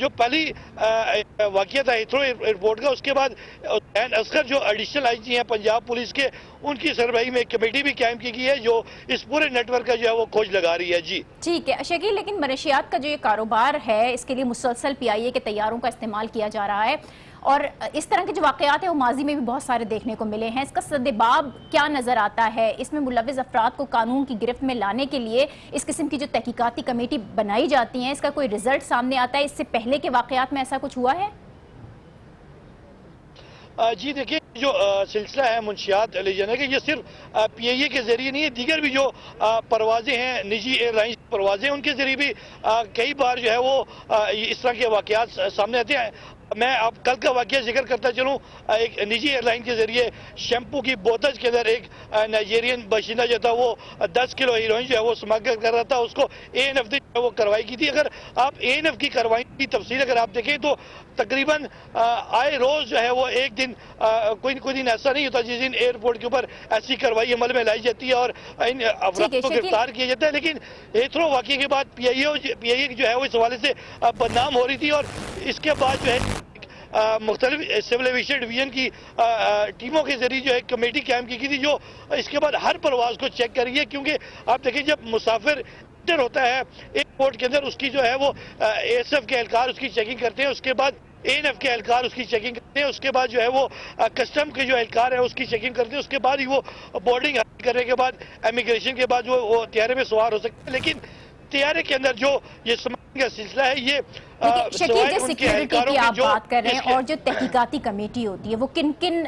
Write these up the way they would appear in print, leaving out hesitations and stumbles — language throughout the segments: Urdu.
جو پہلی واقعہ تھا ہیتھرو ایئرپورٹ کا، اس کے بعد حسین اصغر جو ایڈیشنل آئی جی ہیں پنجاب پولیس کے، ان کی سربراہی میں ایک کمیٹی بھی قائم کی گئی ہے جو اس پورے نیٹ ورک کا جو ہے وہ کھوج لگا رہی ہے. جی ٹھیک ہے شکیل، لیکن منشیات کا جو یہ کاروبار ہے اس کے لیے مسلسل پی آئی اے کے طیاروں کا استعمال کیا جا رہا ہے، اور اس طرح کے جو واقعات ہیں وہ ماضی میں بھی بہت سارے دیکھنے کو ملے ہیں. اس کا سدباب کیا نظر آتا ہے؟ اس میں ملوث افراد کو قانون کی گرفت میں لانے کے لیے اس قسم کی جو تحقیقاتی کمیٹی بنائی جاتی ہیں، اس کا کوئی رزلٹ سامنے آتا ہے؟ اس سے پہلے کے واقعات میں ایسا کچھ ہوا ہے؟ جی دیکھیں، جو سلسلہ ہے منشیات لے جانے کے، یہ صرف پی آئی اے کے ذریعے نہیں ہے، دیگر بھی جو پروازیں ہیں، نجی ایئر لائنز پروازیں، ان کے ذریعے بھی کئی بار جو ہے وہ اس طرح کے واقعات سامنے آتے ہیں. میں آپ کل کا واقعہ ذکر کرتا چلوں. ایک نجی ایئر لائن کے ذریعے شیمپو کی بوتل کے اندر ایک نائجیرین باشندہ جو تھا وہ 10 کلو ہیروئن جو ہے وہ سمگل کر رہا تھا. اس کو اے این ایف نے وہ کارروائی کی تھی. اگر آپ اے این ایف کی کارروائی کی تفصیل اگر آپ دیکھیں تو تقریباً آئے روز جو ہے وہ ایک دن کوئی دن ایسا نہیں ہوتا جس دن ایئرپورٹ کے اوپر ایسی کارروائی عمل میں لائی جاتی ہے اور ان افراد کو گرفتار کیا جاتا ہے. لیکن ہیتھرو واقعے کے بعد پی آئی اے جو ہے وہ اس حوالے سے بدنام ہو رہی تھی، اور اس کے بعد جو ہے مختلف سول ایویشن ڈویژن کی ٹیموں کے ذریعے جو ہے کمیٹی قائم کی گئی تھی جو اس کے بعد ہر پرواز کو چیک کر رہی ہے. کیونکہ آپ دیکھیں جب مسافر انٹر ہوتا ہے ایئرپورٹ کے اندر، اس کی جو ہے وہ اے ایس ایف کے اہلکار اس کی چیکنگ کرتے ہیں، اس کے بعد اے این ایف کے اہلکار اس کی چیکنگ کرتے ہیں، اس کے بعد جو ہے وہ کسٹم کے جو اہلکار ہیں اس کی چیکنگ کرتے ہیں، اس کے بعد ہی وہ بورڈنگ کرنے کے بعد امیگریشن کے بعد وہ طیارے میں سوار ہو سکتے ہیں. لیکن طیارے کے اندر جو یہ سامان کا سلسلہ ہے، یہ شکیل جس سیکیورٹی کی آپ بات کر رہے ہیں اور جو تحقیقاتی کمیٹی ہوتی ہے وہ کن کن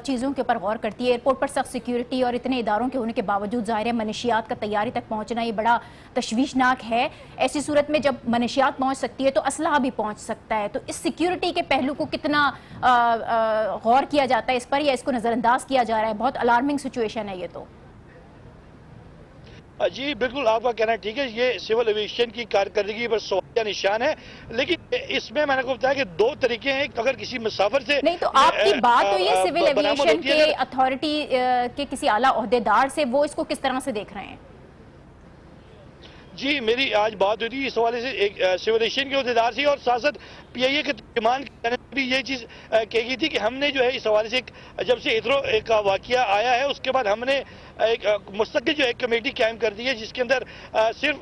چیزوں کے اوپر غور کرتی ہے؟ ایئرپورٹ پر سخت سیکیورٹی اور اتنے اداروں کے ہونے کے باوجود ظاہر ہے منشیات کا طیارے تک پہنچنا یہ بڑا تشویشناک ہے. ایسی صورت میں جب منشیات پہنچ سکتی ہے تو اسلحہ بھی پہنچ سکتا ہے. تو اس سیکیورٹی کے پہلو کو کتنا غور کیا جاتا ہے اس پر، یا اس کو نظر انداز کیا جا رہا ہے؟ بہت الارمنگ سچویشن ہے یہ تو. جی بالکل آپ کا کہنا ٹھیک ہے، یہ سول ایویشن کی کارکردگی پر سوالیہ نشان ہے. لیکن اس میں نے کو بتایا کہ دو طریقے ہیں. اگر کسی مسافر سے نہیں تو آپ کی بات تو یہ سول ایویشن کے اتھارٹی کے کسی اعلیٰ عہدیدار سے، وہ اس کو کس طرح سے دیکھ رہے ہیں؟ جی میری آج بات ہوئی تھی اس حوالے سے ایک سول ایویشن کے عہدیدار سے، اور ساتھ ساتھ پی آئی اے کے ترجمان بھی یہ چیز کہی گئی تھی کہ ہم نے جو ہے اس حوالے سے جب سے ہیتھرو کا واقعہ آیا ہے اس کے بعد ہم نے ایک مستقل جو ہے کمیٹی قائم کر دی ہے جس کے اندر صرف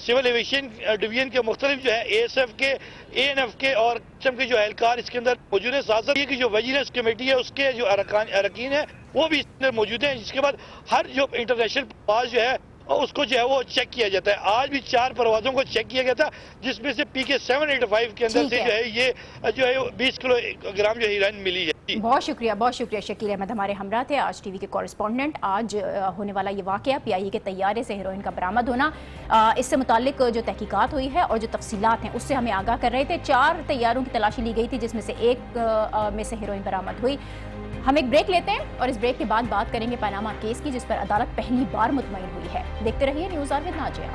سول ایویشن ڈویژن کے مختلف جو ہے اے ایس ایف کے، اے این ایف کے اور کسٹم کے جو اہلکار اس کے اندر موجود ہیں. ساتھ ساتھ یہ کہ جو ویجیلنس کمیٹی ہے اس کے جو اراکین ہیں وہ بھی اس کے اندر موجود ہیں، جس کے بعد ہر جو انٹرنیشنل پرواز جو ہے اس کو جو ہے وہ چیک کیا جاتا ہے. آج بھی 4 پروازوں کو چیک کیا گیا تھا جس میں سے پی کے 785 کے اندر سے جو ہے یہ جو ہے 20 کلو گرام جو ہیروئن ملی ہے. بہت شکریہ شکیل احمد ہمارے ہمراہ تھے، آج ٹی وی کے کورسپونڈنٹ. آج ہونے والا یہ واقعہ پی آئی اے کے طیارے سے ہیروئن کا برآمد ہونا، اس سے متعلق جو تحقیقات ہوئی ہے اور جو تفصیلات ہیں اس سے ہمیں آگاہ کر رہے تھے. 4 طیاروں کی تلاشی لی گئی تھی جس میں سے ایک میں سے ہیروئن برآمد ہوئی. ہم ایک بریک لیتے ہیں اور اس بریک کے بعد بات کریں گے پاناما کیس کی، جس پر عدالت پہلی بار مطمئن ہوئی ہے. دیکھتے رہیے news R with Najia.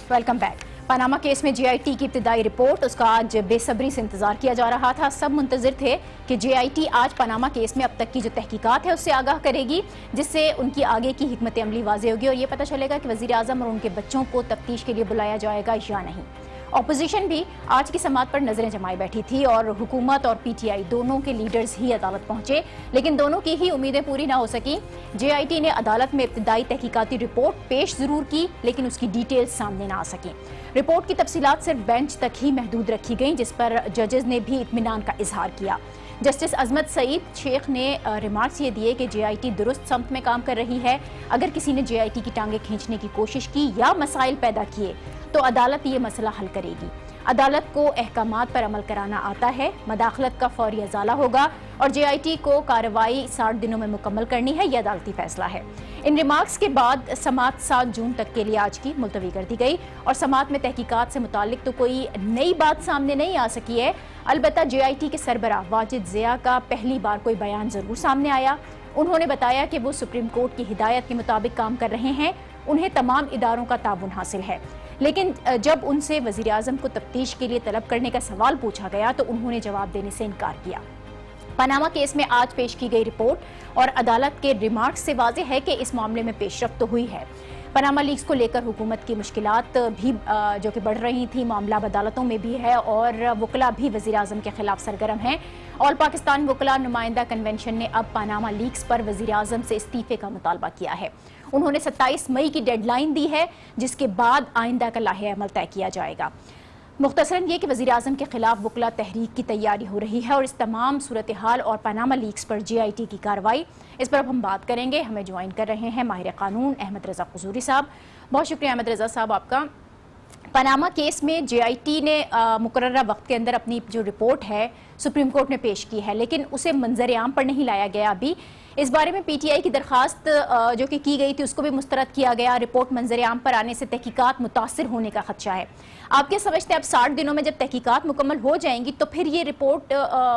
Welcome back. Panama case میں جے آئی ٹی کی ابتدائی رپورٹ، اس کا آج بے صبری سے انتظار کیا جا رہا تھا. سب منتظر تھے کہ جے آئی ٹی آج پاناما کیس میں اب تک کی جو تحقیقات ہے اس سے آگاہ کرے گی، جس سے ان کی آگے کی حکمت عملی واضح ہوگی اور یہ پتہ چلے گا کہ وزیر اعظم اور ان کے بچوں کو تفتیش کے لیے بلایا جائے گا یا نہیں. اپوزیشن بھی آج کی سماعت پر نظریں جمائے بیٹھی تھی اور حکومت اور پی ٹی آئی دونوں کے لیڈرز ہی عدالت پہنچے، لیکن دونوں کی ہی امیدیں پوری نہ ہو سکیں. جے آئی ٹی نے عدالت میں ابتدائی تحقیقاتی رپورٹ پیش ضرور کی لیکن اس کی ڈیٹیلز سامنے نہ آ سکیں. رپورٹ کی تفصیلات صرف بینچ تک ہی محدود رکھی گئیں، جس پر ججز نے بھی اطمینان کا اظہار کیا. جسٹس عظمت سعید شیخ نے ریمارکس یہ دیے کہ جے آئی ٹی درست سمت میں کام کر رہی ہے. اگر کسی نے جے آئی ٹی کی ٹانگیں کھینچنے کی کوشش کی یا مسائل پیدا کیے تو عدالت یہ مسئلہ حل کرے گی. عدالت کو احکامات پر عمل کرانا آتا ہے، مداخلت کا فوری ازالہ ہوگا اور جے آئی ٹی کو کارروائی 60 دنوں میں مکمل کرنی ہے، یہ عدالتی فیصلہ ہے. ان ریمارکس کے بعد سماعت 7 جون تک کے لیے آج کی ملتوی کر دی گئی اور سماعت میں تحقیقات سے متعلق تو کوئی نئی بات سامنے نہیں آ سکی ہے. البتہ جے آئی ٹی کے سربراہ واجد ضیاء کا پہلی بار کوئی بیان ضرور سامنے آیا. انہوں نے بتایا کہ وہ سپریم کورٹ کی ہدایت کے مطابق کام کر رہے ہیں، انہیں تمام اداروں کا تعاون حاصل ہے. لیکن جب ان سے وزیر اعظم کو تفتیش کے لیے طلب کرنے کا سوال پوچھا گیا تو انہوں نے جواب دینے سے انکار کیا. پاناما کیس میں آج پیش کی گئی رپورٹ اور عدالت کے ریمارکس سے واضح ہے کہ اس معاملے میں پیش رفت تو ہوئی ہے، پاناما لیکس کو لے کر حکومت کی مشکلات بھی جو کہ بڑھ رہی تھیں، معاملہ عدالتوں میں بھی ہے اور وکلاء بھی وزیر اعظم کے خلاف سرگرم ہیں۔ آل پاکستان وکلاء نمائندہ کنونشن نے اب پاناما لیکس پر وزیر اعظم سے استعفے کا مطالبہ کیا ہے۔ انہوں نے 27 مئی کی ڈیڈ لائن دی ہے، جس کے بعد آئندہ کا لائحہ عمل طے کیا جائے گا۔ مختصراً یہ کہ وزیر اعظم کے خلاف وکلاء تحریک کی تیاری ہو رہی ہے اور اس تمام صورتحال اور پاناما لیکس پر GIT کی کارروائی، اس پر اب ہم بات کریں گے۔ ہمیں جوائن کر رہے ہیں ماہر قانون احمد رضا قصوری صاحب۔ بہت شکریہ احمد رضا صاحب آپ کا۔ پاناما کیس میں GIT نے مقررہ وقت کے اندر اپنی جو رپورٹ ہے سپریم کورٹ نے پیش کی ہے، لیکن اسے منظر عام پر نہیں لایا گیا ابھی۔ اس بارے میں PTI کی درخواست جو کہ کی گئی تھی اس کو بھی مسترد کیا گیا۔ رپورٹ منظر عام پر آنے سے تحقیقات متاثر ہونے کا خدشہ ہے۔ آپ کیا سمجھتے ہیں اب 60 دنوں میں جب تحقیقات مکمل ہو جائیں گی تو پھر یہ رپورٹ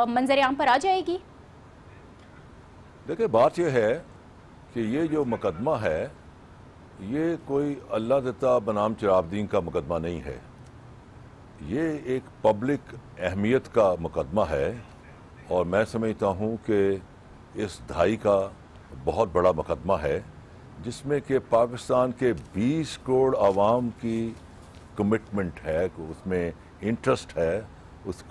منظر عام پر آ جائے گی؟ دیکھیں، بات یہ ہے کہ یہ جو مقدمہ ہے یہ کوئی اللہ دتا بنام چرابدین کا مقدمہ نہیں ہے، یہ ایک پبلک اہمیت کا مقدمہ ہے اور میں سمجھتا ہوں کہ اس دہائی کا بہت بڑا مقدمہ ہے، جس میں کہ پاکستان کے 20 کروڑ عوام کی کمٹمنٹ ہے، اس میں انٹرسٹ ہے، اس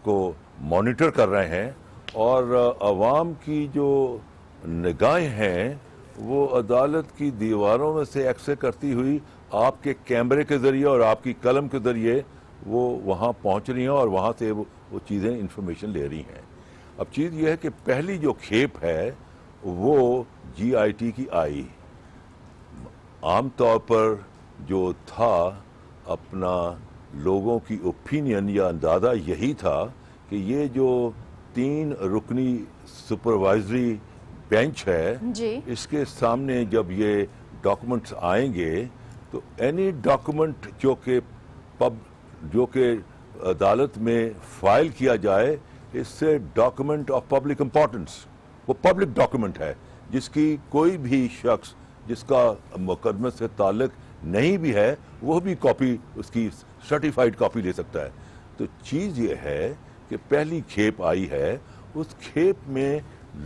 کو مانیٹر کر رہے ہیں اور عوام کی جو نگاہیں ہیں وہ عدالت کی دیواروں میں سے ایکسے کرتی ہوئی آپ کے کیمرے کے ذریعے اور آپ کی قلم کے ذریعے وہ وہاں پہنچ رہی ہیں اور وہاں سے وہ چیزیں انفارمیشن لے رہی ہیں۔ اب چیز یہ ہے کہ پہلی جو کھیپ ہے وہ GIT کی آئی، عام طور پر جو تھا اپنا لوگوں کی اوپینین یا اندازہ یہی تھا کہ یہ جو 3 رکنی سپروائزری بینچ ہے اس کے سامنے جب یہ ڈاکومنٹس آئیں گے تو اینی ڈاکومنٹ جو کہ عدالت میں فائل کیا جائے اس سے ڈاکومنٹ آف پبلک امپورٹنس، وہ پبلک ڈاکومنٹ ہے جس کی کوئی بھی شخص جس کا مقدمے سے تعلق نہیں بھی ہے وہ بھی کاپی، اس کی سرٹیفائیڈ کاپی لے سکتا ہے۔ تو چیز یہ ہے کہ پہلی کھیپ آئی ہے، اس کھیپ میں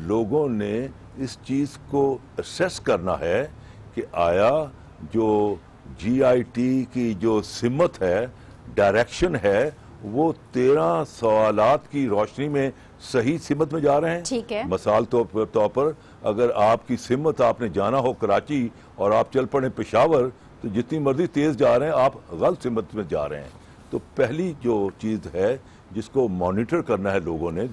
لوگوں نے اس چیز کو اسیس کرنا ہے کہ آیا جو GIT کی جو سمت ہے، ڈائریکشن ہے، وہ 13 سوالات کی روشنی میں صحیح سمت میں جا رہے ہیں۔ ٹھیک ہے، مثال طور پر اگر آپ کی سمت آپ نے جانا ہو کراچی اور آپ چل پڑیں پشاور تو جتنی مرضی تیز جا رہے ہیں آپ غلط سمت میں جا رہے ہیں۔ تو پہلی جو چیز ہے جس کو مانیٹر کرنا ہے لوگوں نے،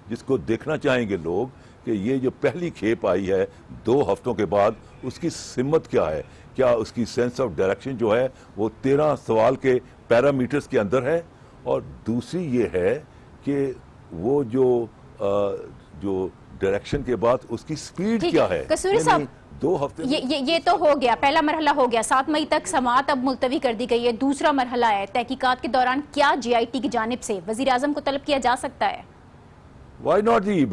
جس کو دیکھنا چاہیں گے لوگ کہ یہ جو پہلی کھیپ آئی ہے 2 ہفتوں کے بعد اس کی سمت کیا ہے، کیا اس کی سینس آف ڈائریکشن جو ہے وہ 13 سوال کے پیرامیٹرز کے اندر ہے، اور دوسری یہ ہے کہ وہ جو ڈائریکشن کے بعد اس کی سپیڈ کیا ہے۔ قصوری صاحب، 2 ہفتے یہ تو ہو گیا، پہلا مرحلہ ہو گیا، 7 مئی تک سماعت اب ملتوی کر دی گئی ہے۔ دوسرا مرحلہ ہے تحقیقات کے دوران کیا GIT کی جانب سے وزیر اعظم کو طلب کیا جا سکتا ہے؟ وائی ناٹ جی،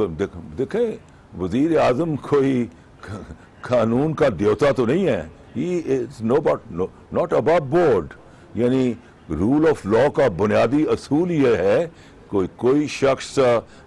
دیکھیں وزیر اعظم کوئی قانون کا دیوتا تو نہیں ہے، ہی از ناٹ ابو بورڈ، یعنی رول آف لا کا بنیادی اصول یہ ہے کوئی شخص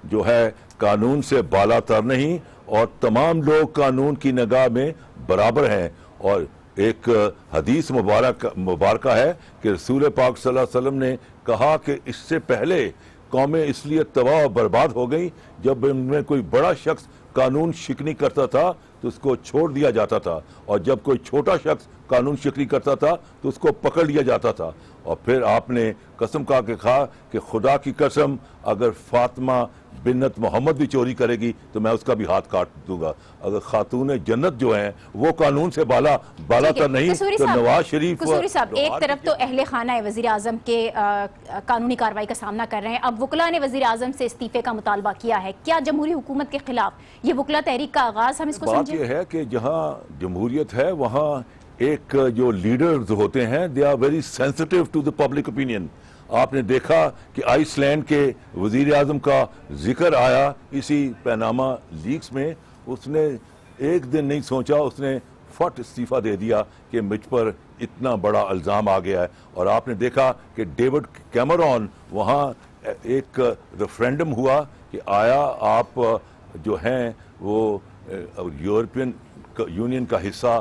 جو ہے قانون سے بالا تر نہیں اور تمام لوگ قانون کی نگاہ میں برابر ہیں۔ اور ایک حدیث مبارکہ ہے کہ رسول پاک صلی اللہ علیہ وسلم نے کہا کہ اس سے پہلے قومیں اس لیے تباہ و برباد ہو گئی جب ان میں کوئی بڑا شخص قانون شکنی کرتا تھا تو اس کو چھوڑ دیا جاتا تھا، اور جب کوئی چھوٹا شخص قانون شکنی کرتا تھا تو اس کو پکڑ لیا جاتا تھا۔ اور پھر آپ نے قسم کھا کے کہا کہ خدا کی قسم اگر فاطمہ بنت محمد بھی چوری کرے گی تو میں اس کا بھی ہاتھ کاٹ دوں گا۔ اگر خاتون جنت جو ہیں وہ قانون سے بالا تر نہیں تو نواز شریف۔ قصوری صاحب، ایک طرف تو اہل خانہ وزیر اعظم کے قانونی کارروائی کا سامنا کر رہے ہیں، اب وکلاء نے وزیر اعظم سے استعفے کا مطالبہ کیا ہے، کیا جمہوری حکومت کے خلاف یہ وکلاء تحریک کا آغاز ہم اس کو سمجھیں؟ بات یہ ہے کہ جہاں جمہوریت ہے وہاں ایک جو لیڈرز ہوتے ہیں they are very sensitive to the public opinion۔ آپ نے دیکھا کہ آئس لینڈ کے وزیر اعظم کا ذکر آیا اسی پاناما لیکس میں، اس نے ایک دن نہیں سوچا، اس نے فٹ استعفیٰ دے دیا کہ مجھ پر اتنا بڑا الزام آ گیا ہے۔ اور آپ نے دیکھا کہ ڈیوڈ کیمرون وہاں ایک ریفرینڈم ہوا کہ آیا آپ جو ہیں وہ یورپین یونین کا حصہ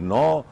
9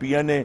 PNA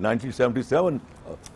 1977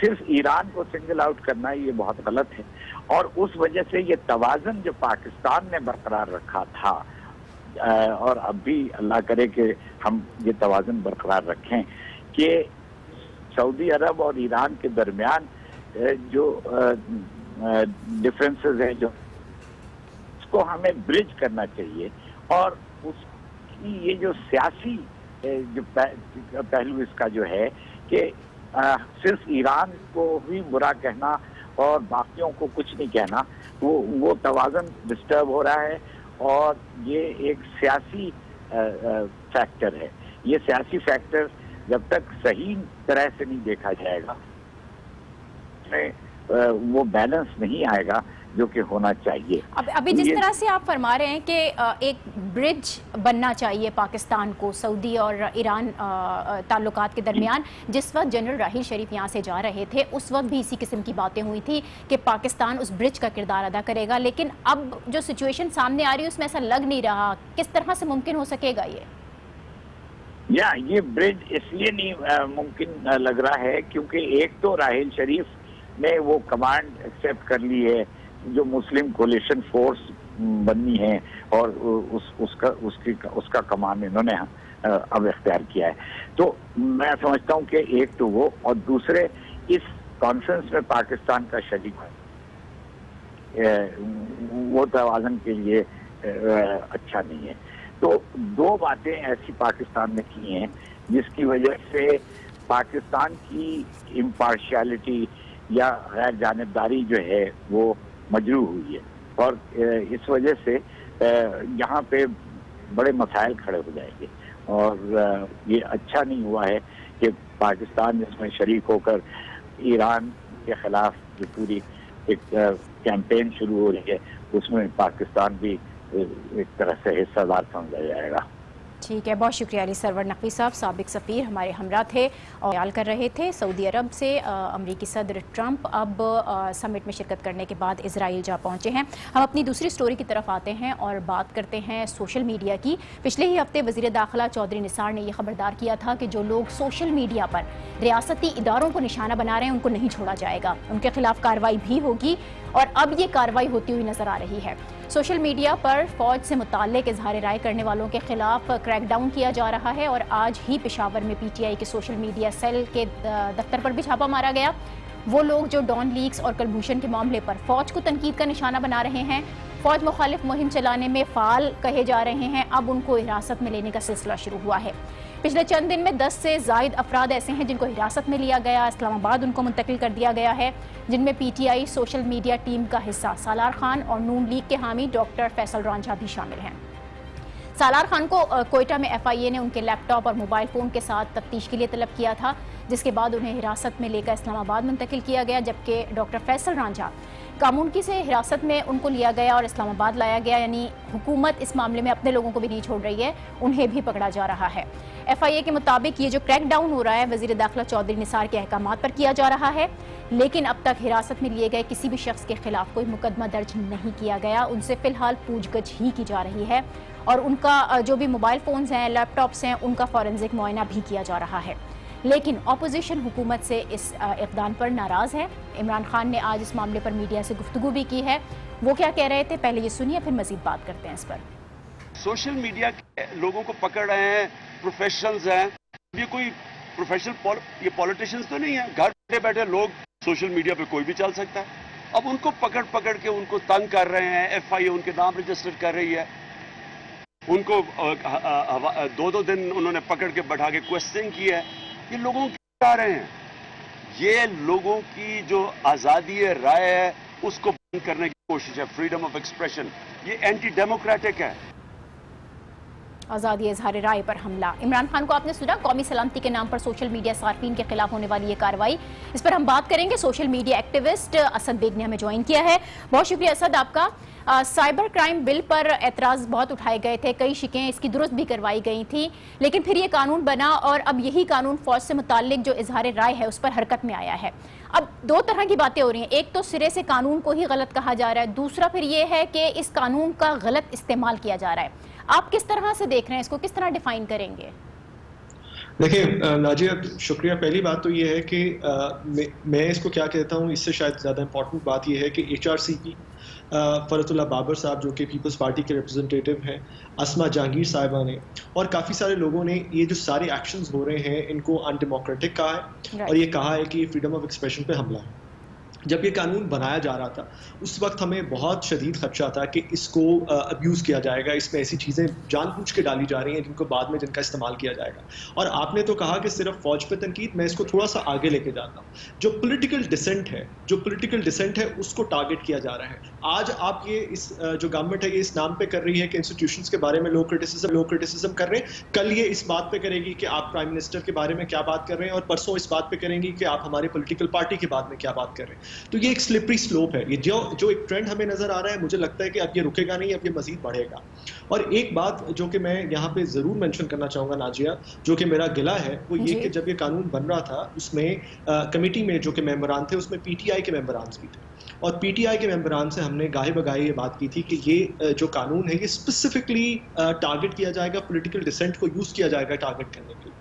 صرف ایران کو سنگل آؤٹ کرنا یہ بہت غلط ہے، اور اس وجہ سے یہ توازن جو پاکستان نے برقرار رکھا تھا، اور اب بھی اللہ کرے کہ ہم یہ توازن برقرار رکھیں کہ سعودی عرب اور ایران کے درمیان جو ڈفرینسز ہیں جو اس کو ہمیں برج کرنا چاہیے، اور اس کی یہ جو سیاسی جو پہلو اس کا جو ہے کہ صرف ایران کو ہی برا کہنا اور باقیوں کو کچھ نہیں کہنا، وہ توازن ڈسٹرب ہو رہا ہے، اور یہ ایک سیاسی فیکٹر ہے۔ یہ سیاسی فیکٹر جب تک صحیح طرح سے نہیں دیکھا جائے گا وہ بیلنس نہیں آئے گا جو کہ ہونا چاہیے۔ ابھی جس طرح سے آپ فرما رہے ہیں کہ ایک برج بننا چاہیے پاکستان کو سعودی اور ایران تعلقات کے درمیان، جس وقت جنرل راحیل شریف یہاں سے جا رہے تھے اس وقت بھی اسی قسم کی باتیں ہوئی تھی کہ پاکستان اس برج کا کردار ادا کرے گا، لیکن اب جو سچویشن سامنے آ رہی ہے اس میں ایسا لگ نہیں رہا۔ کس طرح سے ممکن ہو سکے گا یہ برج اس لیے نہیں ممکن لگ رہا ہے کیونکہ ایک تو راحیل شریف نے وہ کمانڈ ایکسیپٹ کر لی ہے جو مسلم کولیشن فورس بننی ہے، اور اس کا کمان انہوں نے اب اختیار کیا ہے۔ تو میں سمجھتا ہوں کہ ایک تو وہ، اور دوسرے اس کانفرنس میں پاکستان کا شریک وہ توازن کے لیے اچھا نہیں ہے۔ تو دو باتیں ایسی پاکستان نے کی ہیں جس کی وجہ سے پاکستان کی امپارشیلٹی یا غیر جانبداری جو ہے وہ مجروح ہوئی ہے، اور اس وجہ سے یہاں پہ بڑے مسائل کھڑے ہو جائیں گے، اور یہ اچھا نہیں ہوا ہے کہ پاکستان اس میں شریک ہو کر ایران کے خلاف جو پوری ایک کیمپین شروع ہو رہی ہے اس میں پاکستان بھی ایک طرح سے حصہ دار سمجھا جائے گا۔ ٹھیک ہے، بہت شکریہ علی سرور نقوی صاحب، سابق سفیر ہمارے ہمراہ تھے اور خیال کر رہے تھے۔ سعودی عرب سے امریکی صدر ٹرمپ اب سمٹ میں شرکت کرنے کے بعد اسرائیل جا پہنچے ہیں۔ ہم اپنی دوسری سٹوری کی طرف آتے ہیں اور بات کرتے ہیں سوشل میڈیا کی۔ پچھلے ہی ہفتے وزیر داخلہ چودھری نثار نے یہ خبردار کیا تھا کہ جو لوگ سوشل میڈیا پر ریاستی اداروں کو نشانہ بنا رہے ہیں ان کو نہیں چھوڑا جائے گا، ان کے خلاف کارروائی بھی ہوگی، اور اب یہ کارروائی ہوتی ہوئی نظر آ رہی ہے۔ سوشل میڈیا پر فوج سے متعلق اظہار رائے کرنے والوں کے خلاف کریک ڈاؤن کیا جا رہا ہے، اور آج ہی پشاور میں پی ٹی آئی کے سوشل میڈیا سیل کے دفتر پر بھی چھاپا مارا گیا۔ وہ لوگ جو ڈان لیکس اور کلبھوشن کے معاملے پر فوج کو تنقید کا نشانہ بنا رہے ہیں، فوج مخالف مہم چلانے میں فعال کہے جا رہے ہیں، اب ان کو حراست میں لینے کا سلسلہ شروع ہوا ہے۔ پچھلے چند دن میں 10 سے زائد افراد ایسے ہیں جن کو حراست میں لیا گیا، اسلام آباد ان کو منتقل کر دیا گیا ہے، جن میں P T I social media team کا حصہ سالار خان اور نون لیگ کے حامی ڈاکٹر فیصل رانجھا بھی شامل ہیں۔ سالار خان کو کوئٹہ میں ایف آئی اے نے ان کے لیپ ٹاپ اور موبائل فون کے ساتھ تفتیش کے لیے طلب کیا تھا، جس کے بعد انہیں حراست میں لے کر اسلام آباد منتقل کیا گیا، جبکہ ڈاکٹر فیصل رانجھا کامونکی سے حراست میں ان کو لیا گیا اور اسلام آباد لایا گیا، یعنی حکومت اس معاملے میں اپنے لوگوں کو بھی نہیں چھوڑ رہی ہے، انہیں بھی پکڑا جا رہا ہے۔ ایف آئی اے کے مطابق یہ جو کریک ڈاؤن ہو رہا ہے وزیر داخلہ چودھری نثار کے احکامات پر کیا جا رہا ہے، لیکن اب تک حراست میں لیے گئے کسی بھی شخص کے خلاف کوئی مقدمہ درج نہیں کیا گیا، ان سے فی الحال پوچھ گچھ ہی کی جا رہی ہے، اور ان کا جو بھی موبائل فونز ہیں، لیپ ٹاپس ہیں، ان کا فورنزک معائنہ بھی کیا جا رہا ہے۔ لیکن اپوزیشن حکومت سے اس اقدام پر ناراض ہے۔ عمران خان نے آج اس معاملے پر میڈیا سے گفتگو بھی کی ہے، وہ کیا کہہ رہے تھے پہلے یہ سنیے پھر مزید بات کرتے ہیں اس پر۔ سوشل میڈیا کے لوگوں کو پکڑ رہے ہیں، پروفیشنلز ہیں، یہ کوئی پروفیشنل یہ پولیٹیشنز تو نہیں ہیں، گھر بیٹھے بیٹھے لوگ سوشل میڈیا پہ کوئی بھی چل سکتا ہے۔ اب ان کو پکڑ کے ان کو تنگ کر رہے ہیں، ایف آئی اے ان کے نام رجسٹر کر رہی ہے، ان کو 2 دن انہوں نے پکڑ کے بٹھا کے کوسچن کی ہے۔ یہ لوگوں کی کیا رہے ہیں؟ یہ لوگوں کی جو آزادی رائے ہے اس کو بند کرنے کی کوشش ہے، فریڈم آف ایکسپریشن، یہ اینٹی ڈیموکریٹک ہے۔ آزادی اظہار رائے پر حملہ۔ عمران خان کو آپ نے سنا، قومی سلامتی کے نام پر سوشل میڈیا صارفین کے خلاف ہونے والی یہ کارروائی، اس پر ہم بات کریں گے۔ Social media activist Asad Baig نے ہمیں جوائن کیا ہے، بہت شکریہ اسد آپ کا۔ سائبر کرائم بل پر اعتراض بہت اٹھائے گئے تھے، کئی شکیں اس کی درست بھی کروائی گئی تھیں، لیکن پھر یہ قانون بنا اور اب یہی قانون فوج سے متعلق جو اظہار رائے ہے اس پر حرکت میں آیا ہے۔ اب 2 طرح کی باتیں ہو رہی ہیں، ایک تو سرے سے قانون کو ہی غلط کہا جا رہا ہے، دوسرا پھر یہ ہے کہ اس قانون کا غلط استعمال کیا جا رہا ہے۔ آپ کس طرح سے دیکھ رہے ہیں اس کو، کس طرح ڈیفائن کریں گے؟ دیکھیں ناجیہ، شکریہ. پہلی بات تو یہ ہے کہ میں اس کو کیا کہتا ہوں، اس سے شاید زیادہ امپورٹنٹ بات یہ ہے کہ HRCP فرحت اللہ بابر صاحب جو کہ پیپلز پارٹی کے ریپرزنٹیٹیو ہیں، اسما جہانگیر صاحبہ نے اور کافی سارے لوگوں نے یہ جو سارے ایکشنز ہو رہے ہیں ان کو ان ڈیموکریٹک کہا ہے اور یہ کہا ہے کہ یہ فریڈم آف ایکسپریشن پہ حملہ ہے. جب یہ قانون بنایا جا رہا تھا اس وقت ہمیں بہت شدید خدشہ تھا کہ اس کو ابیوز کیا جائے گا، اس میں ایسی چیزیں جان بوجھ کے ڈالی جا رہی ہیں جن کو بعد میں جن کا استعمال کیا جائے گا. اور آپ نے تو کہا کہ صرف فوج پہ تنقید، میں اس کو تھوڑا سا آگے لے کے جاتا ہوں. جو پولیٹیکل ڈسینٹ ہے اس کو ٹارگٹ کیا جا رہا ہے. آج آپ یہ اس جو گورنمنٹ ہے یہ اس نام پہ کر رہی ہے کہ انسٹیٹیوشنز کے بارے میں لو کرٹیسزم کر رہے ہیں، کل یہ اس بات پہ کرے گی کہ آپ پرائم منسٹر کے بارے میں کیا بات کر رہے ہیں، اور پرسوں اس بات پہ کریں گی کہ آپ ہمارے پولیٹیکل پارٹی کے بارے میں کیا بات کر رہے ہیں. تو یہ ایک سلپری سلوپ ہے. یہ جو ایک ٹرینڈ ہمیں نظر آ رہا ہے، مجھے لگتا ہے کہ اب یہ رکے گا نہیں، اب یہ مزید بڑھے گا. اور ایک بات جو کہ میں یہاں پہ ضرور مینشن کرنا چاہوں گا ناجیہ، جو کہ میرا گلہ ہے، وہ یہ کہ جب یہ قانون بن رہا تھا اس میں کمیٹی میں جو کہ ممبران تھے اس میں PTI کے ممبران بھی تھے، اور PTI کے ممبران سے ہم نے گاہے بگاہے یہ بات کی تھی کہ یہ جو قانون ہے یہ اسپیسیفکلی ٹارگٹ کیا جائے گا، پولیٹیکل ڈسینٹ کو یوز کیا جائے گا ٹارگٹ کرنے کے لیے.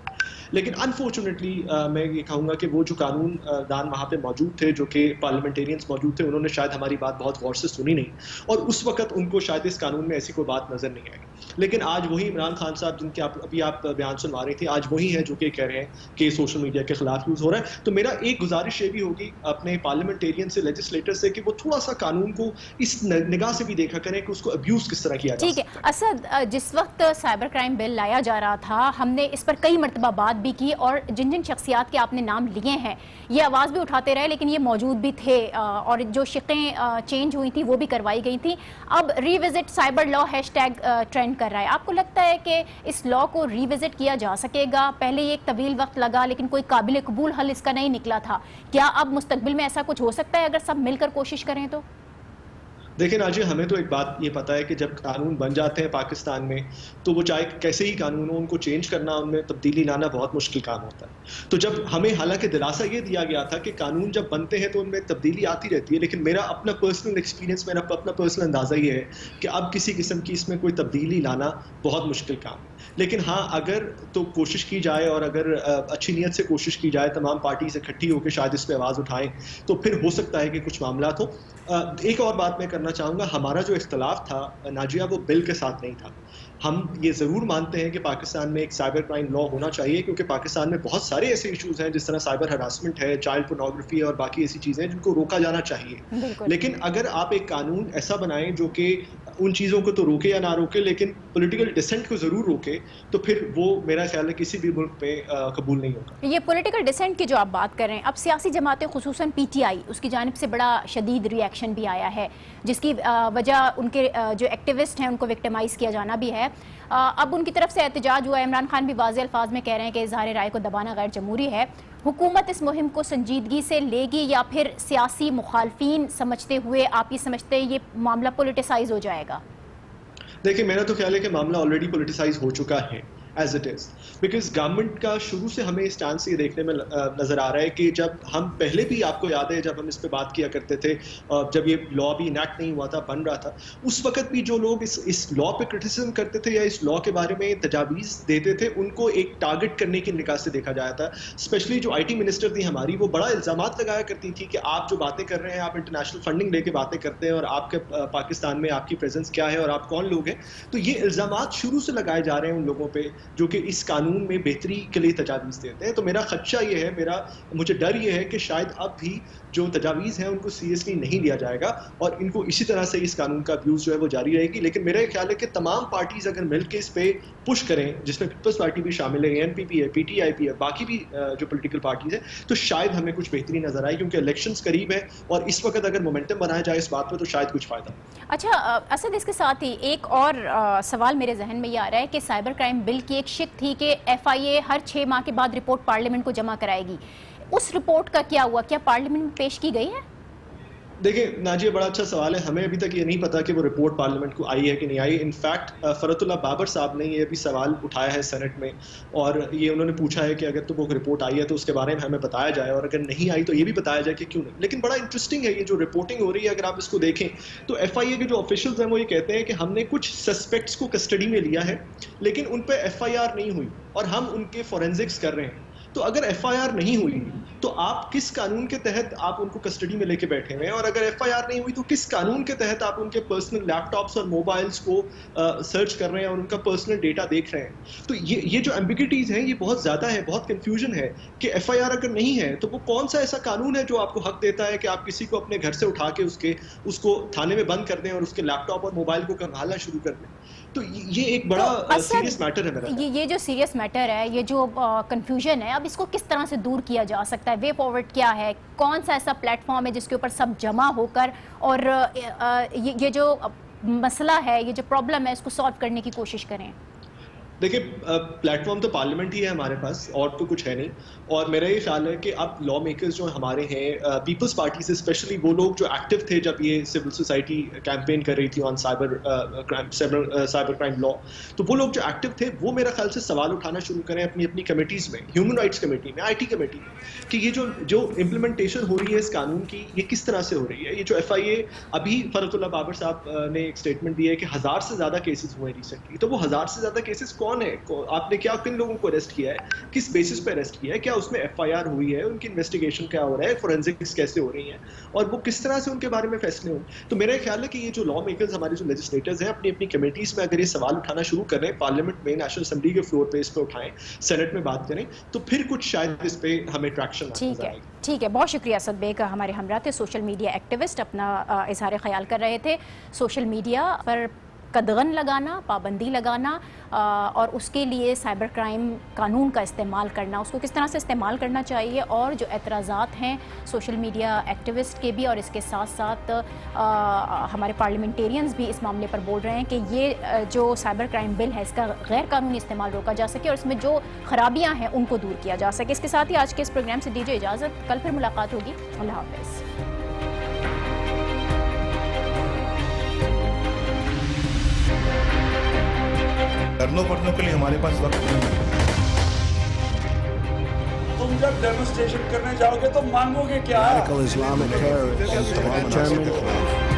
لیکن انفارچونیٹلی میں یہ کہوں گا کہ وہ جو قانون دان وہاں پہ موجود تھے، جو کہ پارلیمنٹیرینز موجود تھے، انہوں نے شاید ہماری بات بہت غور سے سنی نہیں، اور اس وقت ان کو شاید اس قانون میں ایسی کوئی بات نظر نہیں آئی. لیکن آج وہی عمران خان صاحب جن کے ابھی آپ بیان سنوا رہی تھیں، آج وہی ہیں جو کہ کہہ رہے ہیں کہ سوشل میڈیا کے خلاف یوز ہو رہا ہے. تو میرا ایک گزارش یہ بھی ہوگی اپنے پارلیمنٹیرین سے، لیجسلیٹر سے، کہ وہ تھوڑا سا قانون کو اس نگاہ سے بھی دیکھا کریں کہ اس کو ابیوز کس طرح کیا جائے. ٹھیک ہے اسد، جس وقت سائبر کرائم بل لایا جا رہا تھا ہم نے اس پر کئی مرتبہ بات بھی کی، اور جن شخصیات کے آپ نے نام لیے ہیں یہ آواز بھی اٹھاتے رہے، لیکن یہ موجود بھی تھے، اور جو شقیں چینج ہوئی تھیں وہ بھی کروائی گئی تھیں. اب ری وزٹ سائبر لا ہیشٹیگ ٹرینڈ کر رہا ہے. آپ کو لگتا ہے کہ اس لا کو ری وزٹ کیا جا سکے گا؟ پہلے یہ ایک طویل وقت لگا لیکن کوئی قابل قبول حل اس کا نہیں نکلا تھا. کیا اب مستقبل میں ایسا کچھ ہو سکتا ہے اگر سب مل کر کوشش کریں تو؟ دیکھیں ناجی، ہمیں تو ایک بات یہ پتہ ہے کہ جب قانون بن جاتے ہیں پاکستان میں تو وہ چاہے کیسے ہی قانون ہو، ان کو چینج کرنا، ان میں تبدیلی لانا بہت مشکل کام ہوتا ہے. تو جب ہمیں حالانکہ دلاسا یہ دیا گیا تھا کہ قانون جب بنتے ہیں تو ان میں تبدیلی آتی رہتی ہے، لیکن میرا اپنا پرسنل ایکسپیرینس، میرا اپنا پرسنل اندازہ یہ ہے کہ اب کسی قسم کی اس میں کوئی تبدیلی لانا بہت مشکل کام ہے. لیکن ہاں، اگر تو کوشش کی جائے اور اگر اچھی نیت سے کوشش کی جائے، تمام پارٹیز اکٹھی ہو کے شاید اس پہ آواز اٹھائیں تو پھر ہو سکتا ہے کہ کچھ معاملات ہو. ایک اور بات میں کرنا چاہوں گا، ہمارا جو اختلاف تھا ناجیہ وہ بل کے ساتھ نہیں تھا. ہم یہ ضرور مانتے ہیں کہ پاکستان میں ایک سائبر کرائم لا ہونا چاہیے، کیونکہ پاکستان میں بہت سارے ایسے ایشوز ہیں جس طرح سائبر ہراسمنٹ ہے، چائلڈ پورنوگرافی اور باقی ایسی چیزیں جن کو روکا جانا چاہیے. لیکن اگر آپ ایک قانون ایسا بنائیں جو کہ ان چیزوں کو تو روکے یا نہ روکے لیکن پولیٹیکل ڈسینٹ کو ضرور روکے، تو پھر وہ میرا خیال ہے کسی بھی ملک میں قبول نہیں ہوگا. یہ پولیٹیکل ڈسینٹ کی جو آپ بات کر رہے ہیں، اب سیاسی جماعتیں خصوصاً PTI اس کی جانب سے بڑا شدید ری ایکشن بھی آیا ہے، جس کی وجہ ان کے جو ایکٹیوسٹ ہیں ان کو وکٹمائز کیا جانا بھی ہے. اب ان کی طرف سے احتجاج ہوا ہے. عمران خان بھی واضح الفاظ میں کہہ رہے ہیں کہ اظہار رائے کو دبانا غیر جمہوری ہے. حکومت اس مہم کو سنجیدگی سے لے گی یا پھر سیاسی مخالفین سمجھتے ہوئے آپ یہ سمجھتے ہیں یہ معاملہ پولیٹیسائز ہو جائے گا؟ دیکھیں، میرا تو خیال ہے کہ معاملہ آلریڈی پولیٹیسائز ہو چکا ہے as it is, because government کا شروع سے ہمیں اس چانس یہ دیکھنے میں نظر آ رہا ہے کہ جب ہم پہلے بھی، آپ کو یاد ہے جب ہم اس پہ بات کیا کرتے تھے، جب یہ لا بھی انیکٹ نہیں ہوا تھا، بن رہا تھا، اس وقت بھی جو لوگ اس لا پہ کرٹیسزم کرتے تھے یا اس لا کے بارے میں تجاویز دیتے تھے ان کو ایک ٹارگٹ کرنے کی نگاہ سے دیکھا جاتا ہے. اسپیشلی جو IT منسٹر تھی ہماری، وہ بڑا الزامات لگایا کرتی تھی کہ آپ جو باتیں کر رہے ہیں، آپ انٹرنیشنل فنڈنگ لے کے باتیں کرتے ہیں اور آپ کے پاکستان میں آپ کی پریزنس کیا ہے اور آپ کون لوگ ہیں. تو یہ الزامات شروع سے لگائے جا رہے ہیں ان لوگوں پہ جو کہ اس قانون میں بہتری کے لیے تجاویز دیتے ہیں. تو میرا خدشہ یہ ہے، مجھے ڈر یہ ہے کہ شاید اب بھی جو تجاویز ہیں ان کو سیریسلی نہیں لیا جائے گا اور ان کو اسی طرح سے اس قانون کا ابیوز جو ہے وہ جاری رہے گی. لیکن میرا یہ خیال ہے کہ تمام پارٹیز اگر مل کے اس پہ پش کریں، جس میں پیپلز پارٹی بھی شامل ہے، NPP ہے، PTI بھی ہے، باقی بھی جو پولیٹیکل پارٹیز ہیں، تو شاید ہمیں کچھ بہتری نظر آئے، کیونکہ الیکشنز قریب ہے اور اس وقت اگر مومنٹم بنایا جائے اس بات پہ تو شاید کچھ فائدہ. اچھا اسد، اس کے ساتھ ہی ایک اور سوال میرے ذہن میں یہ آ رہا ہے کہ سائبر کرائم بل کی ایک شق تھی کہ FIA ہر 6 ماہ کے بعد رپورٹ پارلیمنٹ کو جمع کرائے گی. اس رپورٹ کا کیا ہوا؟ کیا پارلیمنٹ میں پیش کی گئی ہے؟ دیکھیں ناجیہ بڑا اچھا سوال ہے. ہمیں ابھی تک یہ نہیں پتا کہ وہ رپورٹ پارلیمنٹ کو آئی ہے کہ نہیں آئی. انفیکٹ فرت اللہ بابر صاحب نے یہ بھی سوال اٹھایا ہے سینٹ میں, اور یہ انہوں نے پوچھا ہے کہ اگر تو وہ رپورٹ آئی ہے تو اس کے بارے میں ہمیں بتایا جائے, اور اگر نہیں آئی تو یہ بھی بتایا جائے کہ کیوں نہیں. لیکن بڑا انٹرسٹنگ ہے یہ جو رپورٹنگ ہو رہی ہے, اگر آپ اس کو دیکھیں تو ایف آئی اے کے جو آفیشلز ہیں وہ یہ کہتے ہیں کہ ہم نے کچھ سسپیکٹس کو کسٹڈی میں لیا ہے لیکن ان پہ ایف آئی آر نہیں ہوئی اور ہم ان کے فورینزکس کر رہے ہیں. تو اگر ایف آئی آر نہیں ہوئی تو آپ کس قانون کے تحت آپ ان کو کسٹڈی میں لے کے بیٹھے ہوئے ہیں, اور اگر ایف آئی آر نہیں ہوئی تو کس قانون کے تحت آپ ان کے پرسنل لیپ ٹاپس اور موبائلس کو سرچ کر رہے ہیں اور ان کا پرسنل ڈیٹا دیکھ رہے ہیں. تو یہ جو ایمبیگوٹیز ہیں یہ بہت زیادہ ہے, بہت کنفیوژن ہے کہ ایف آئی آر اگر نہیں ہے تو وہ کون سا ایسا قانون ہے جو آپ کو حق دیتا ہے کہ آپ کسی کو اپنے گھر سے اٹھا کے اس کو تھانے میں بند کر دیں اور اس کے لیپ ٹاپ اور موبائل کو کنگھالنا شروع کر دیں. تو یہ ایک بڑا سیریس میٹر ہے میرا. یہ جو سیریس میٹر ہے, یہ جو کنفیوژن ہے, اب اس کو کس طرح سے دور کیا جا سکتا ہے؟ وے فارورڈ کیا ہے؟ کون سا ایسا پلیٹ فارم ہے جس کے اوپر سب جمع ہو کر اور یہ جو مسئلہ ہے, یہ جو پرابلم ہے, اس کو سالو کرنے کی کوشش کریں؟ دیکھیں پلیٹ فارم تو پارلیمنٹ ہی ہے ہمارے پاس, اور تو کچھ ہے نہیں. اور میرا یہ خیال ہے کہ اب لا میکرز جو ہمارے ہیں, پیپلز پارٹی سے اسپیشلی وہ لوگ جو ایکٹیو تھے جب یہ سول سوسائٹی کیمپین کر رہی تھی آن سائبر کرائم لا, تو وہ لوگ جو ایکٹیو تھے وہ میرا خیال سے سوال اٹھانا شروع کریں اپنی اپنی کمیٹیز میں, ہیومن رائٹس کمیٹی میں, آئی ٹی کمیٹی میں, کہ یہ جو امپلیمنٹیشن ہو رہی ہے اس قانون کی یہ کس طرح سے ہو رہی ہے. یہ جو ایف آئی اے ابھی فرت اللہ بابر صاحب نے ایک اسٹیٹمنٹ دی ہے کہ 1000 سے زیادہ کیسز ہوئے ریسنٹلی, تو وہ 1000 سے زیادہ کیسز کون ہے, آپ نے کیا کن لوگوں کو اریسٹ کیا ہے, کس بیسس پہ اریسٹ کیا ہے, کیا اس میں ایف آئی آر ہوئی ہے, ان کی انویسٹیگیشن کیا ہو رہا ہے, فورینزکس کیسے ہو رہی ہیں, اور وہ کس طرح سے ان کے بارے میں فیصلے ہوں. تو میرا خیال ہے کہ یہ جو لا میکرز ہمارے جو لیجسلیٹرز ہیں اپنی اپنی کمیٹیز میں اگر یہ سوال اٹھانا شروع کریں, پارلیمنٹ میں نیشنل اسمبلی کے فلور پہ اس پہ اٹھائیں, سینٹ میں بات کریں, تو پھر کچھ شاید اس پہ ہمیں ٹریکشن ٹھیک ہے. ٹھیک ہے, بہت شکریہ. اسد بیگ ہمارے ہمراہ تھے, سوشل میڈیا ایکٹیوسٹ, اپنا اظہار خیال کر رہے تھے. سوشل میڈیا پر قدغن لگانا, پابندی لگانا, اور اس کے لیے سائبر کرائم قانون کا استعمال کرنا, اس کو کس طرح سے استعمال کرنا چاہیے, اور جو اعتراضات ہیں سوشل میڈیا ایکٹیوسٹ کے بھی, اور اس کے ساتھ ساتھ ہمارے پارلیمنٹیرینز بھی اس معاملے پر بول رہے ہیں کہ یہ جو سائبر کرائم بل ہے اس کا غیر قانونی استعمال روکا جا سکے اور اس میں جو خرابیاں ہیں ان کو دور کیا جا سکے. اس کے ساتھ ہی آج کے اس پروگرام سے دیجیے اجازت, کل پھر ملاقات ہوگی. اللہ حافظ. کرنوں پڑھنے کے لیے ہمارے پاس وقت نہیں ہے. تم جب ڈیمونسٹریشن کرنے جاؤ گے تو مانگو گے کیا؟ Radical Islamic terrorists, German